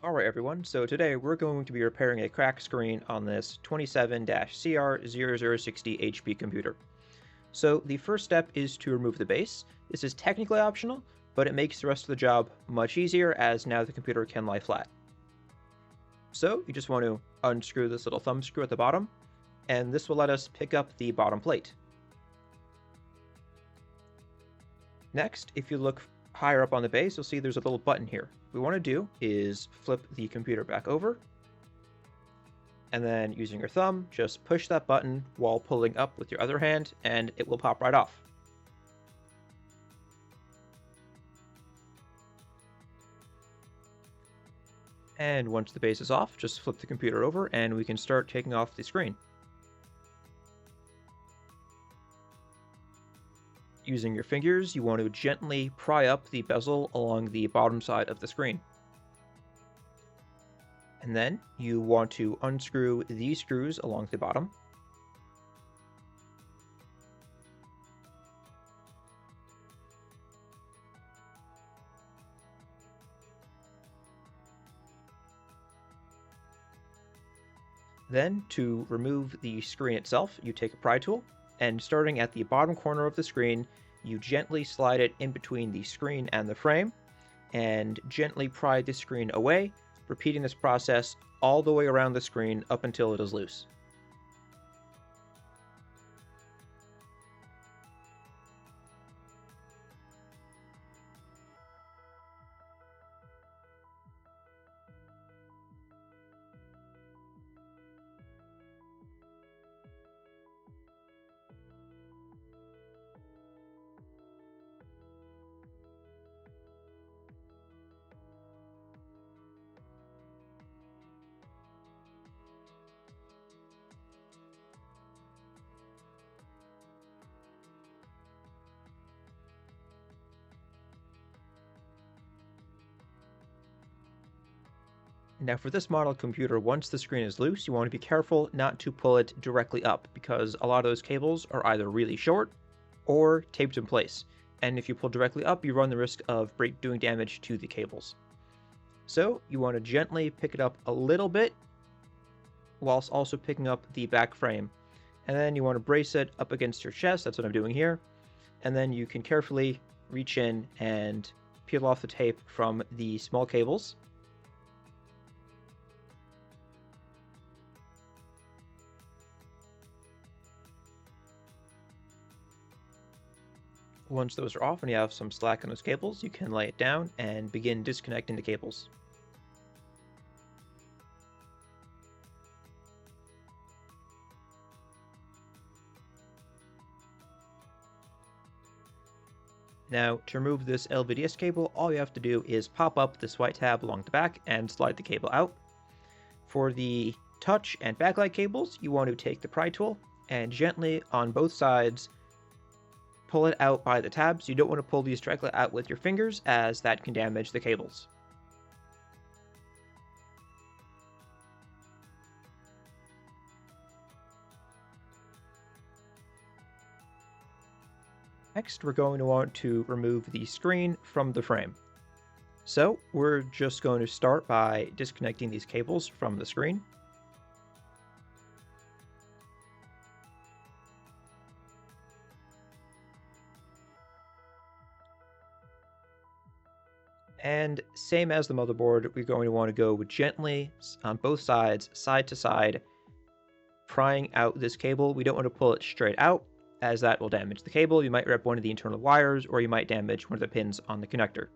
Alright everyone, so today we're going to be repairing a cracked screen on this 27-CR0060 HP computer. So the first step is to remove the base. This is technically optional, but it makes the rest of the job much easier as now the computer can lie flat. So you just want to unscrew this little thumb screw at the bottom, and this will let us pick up the bottom plate. Next, if you look higher up on the base, you'll see there's a little button here. What we want to do is flip the computer back over, and then using your thumb, just push that button while pulling up with your other hand, and it will pop right off. And once the base is off, just flip the computer over and we can start taking off the screen. Using your fingers, you want to gently pry up the bezel along the bottom side of the screen. And then you want to unscrew these screws along the bottom. Then, to remove the screen itself, you take a pry tool, and starting at the bottom corner of the screen, you gently slide it in between the screen and the frame, and gently pry the screen away, repeating this process all the way around the screen up until it is loose. Now for this model computer, once the screen is loose, you want to be careful not to pull it directly up because a lot of those cables are either really short or taped in place. And if you pull directly up, you run the risk of doing damage to the cables. So you want to gently pick it up a little bit whilst also picking up the back frame. And then you want to brace it up against your chest, that's what I'm doing here. And then you can carefully reach in and peel off the tape from the small cables. Once those are off and you have some slack on those cables, you can lay it down and begin disconnecting the cables. Now, to remove this LVDS cable, all you have to do is pop up this white tab along the back and slide the cable out. For the touch and backlight cables, you want to take the pry tool and gently on both sides pull it out by the tabs. You don't want to pull these directly out with your fingers as that can damage the cables. Next, we're going to want to remove the screen from the frame. So we're just going to start by disconnecting these cables from the screen. And same as the motherboard, we're going to want to go gently on both sides, side to side, prying out this cable. We don't want to pull it straight out, as that will damage the cable. You might rip one of the internal wires, or you might damage one of the pins on the connector.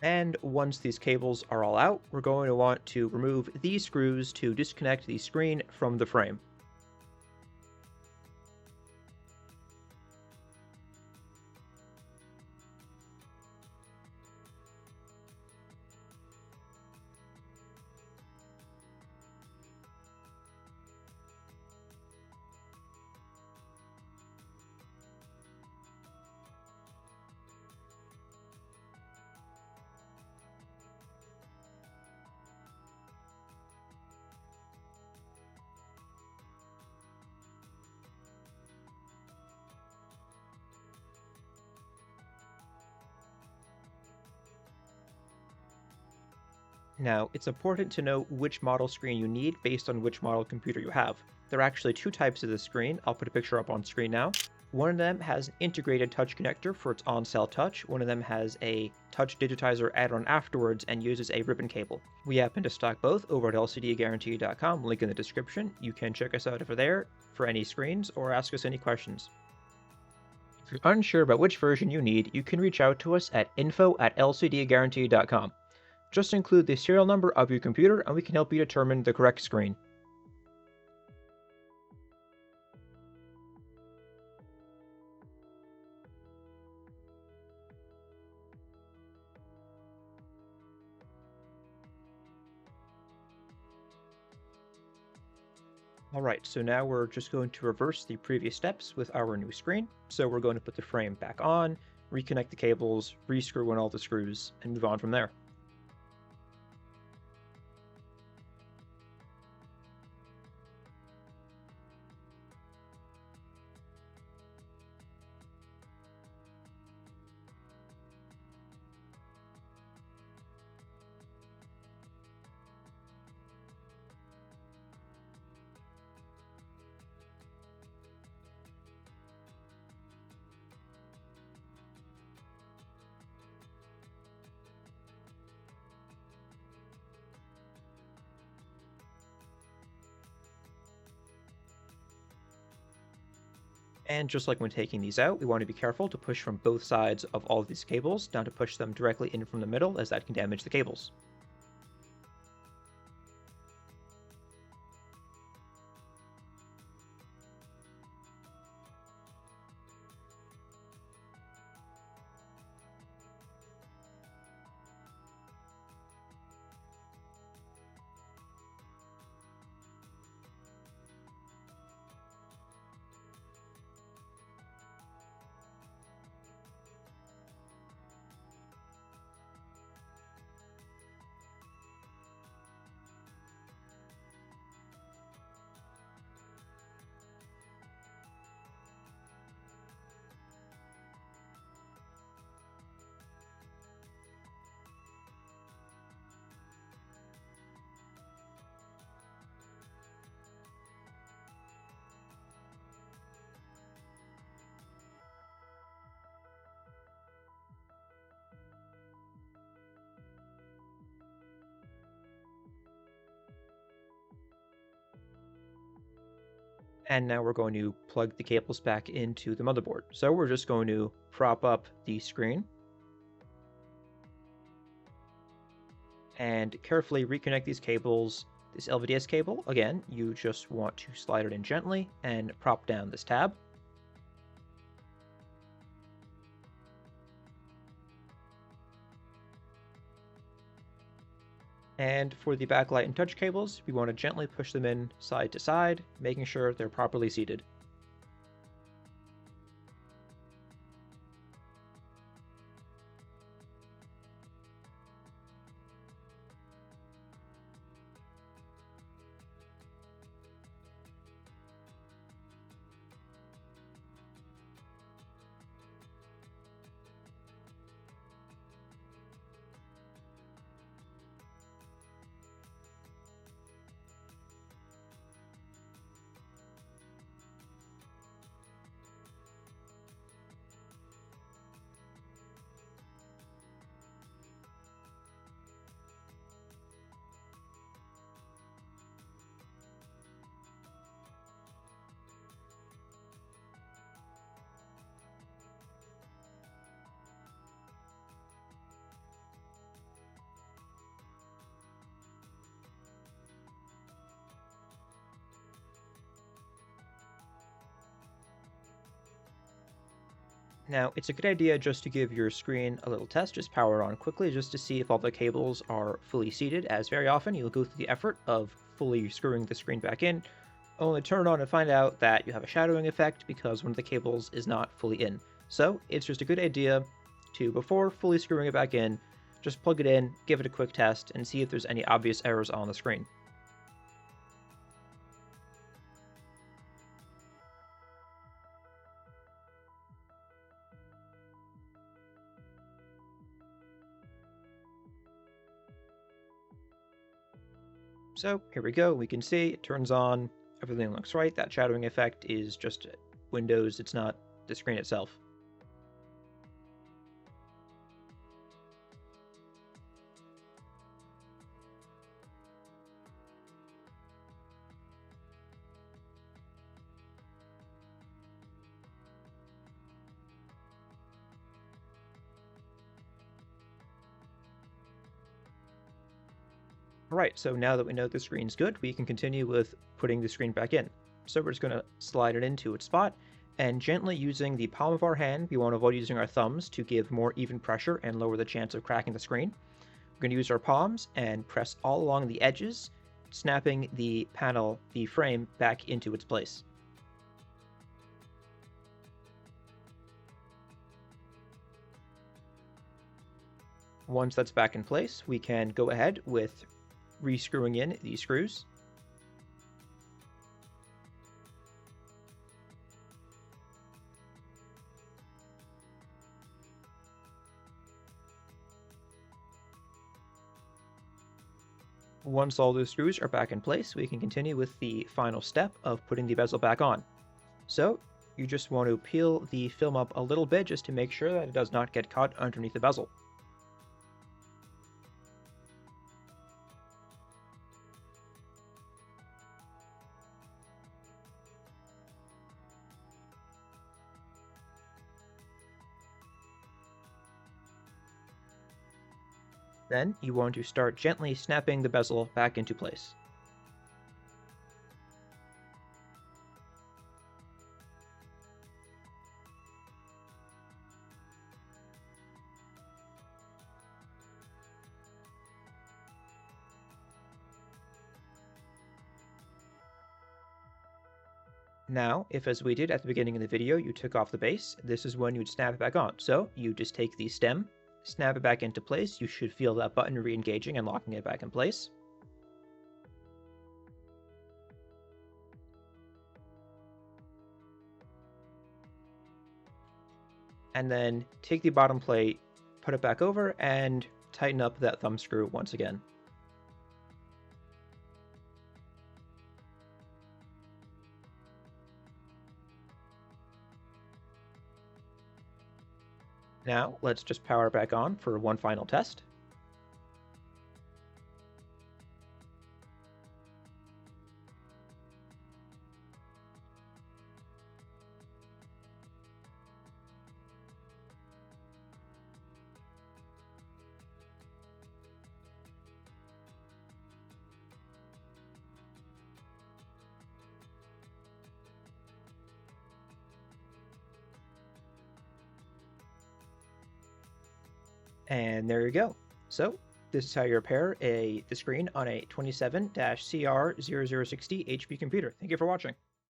And once these cables are all out, we're going to want to remove these screws to disconnect the screen from the frame. Now, it's important to know which model screen you need based on which model computer you have. There are actually two types of this screen. I'll put a picture up on screen now. One of them has an integrated touch connector for its on-cell touch. One of them has a touch digitizer add-on afterwards and uses a ribbon cable. We happen to stock both over at lcdguarantee.com, link in the description. You can check us out over there for any screens or ask us any questions. If you're unsure about which version you need, you can reach out to us at info@lcdguarantee.com. Just include the serial number of your computer and we can help you determine the correct screen. Alright, so now we're just going to reverse the previous steps with our new screen. So we're going to put the frame back on, reconnect the cables, rescrew in all the screws, and move on from there. And just like when taking these out, we want to be careful to push from both sides of all of these cables, not to push them directly in from the middle, as that can damage the cables. And now we're going to plug the cables back into the motherboard. So we're just going to prop up the screen and carefully reconnect these cables. This LVDS cable, again, you just want to slide it in gently and prop down this tab. And for the backlight and touch cables, we want to gently push them in side to side, making sure they're properly seated. Now, it's a good idea just to give your screen a little test, just power it on quickly, just to see if all the cables are fully seated, as very often you'll go through the effort of fully screwing the screen back in, only turn it on and find out that you have a shadowing effect because one of the cables is not fully in. So it's just a good idea to, before fully screwing it back in, just plug it in, give it a quick test, and see if there's any obvious errors on the screen. So here we go, we can see it turns on, everything looks right. That shadowing effect is just Windows, it's not the screen itself. Alright, so now that we know the screen's good, we can continue with putting the screen back in. So we're just going to slide it into its spot, and gently using the palm of our hand, we want to avoid using our thumbs to give more even pressure and lower the chance of cracking the screen. We're going to use our palms and press all along the edges, snapping the panel, the frame, back into its place. Once that's back in place, we can go ahead with re-screwing in these screws. Once all those screws are back in place, we can continue with the final step of putting the bezel back on. So you just want to peel the film up a little bit just to make sure that it does not get caught underneath the bezel. Then you want to start gently snapping the bezel back into place. Now, if as we did at the beginning of the video, you took off the base, this is when you'd snap it back on. So you just take the stem, snap it back into place. You should feel that button re-engaging and locking it back in place. And then take the bottom plate, put it back over, and tighten up that thumb screw once again. Now, let's just power it back on for one final test. And there you go. So this is how you repair the screen on a 27-CR0060 HP computer. Thank you for watching.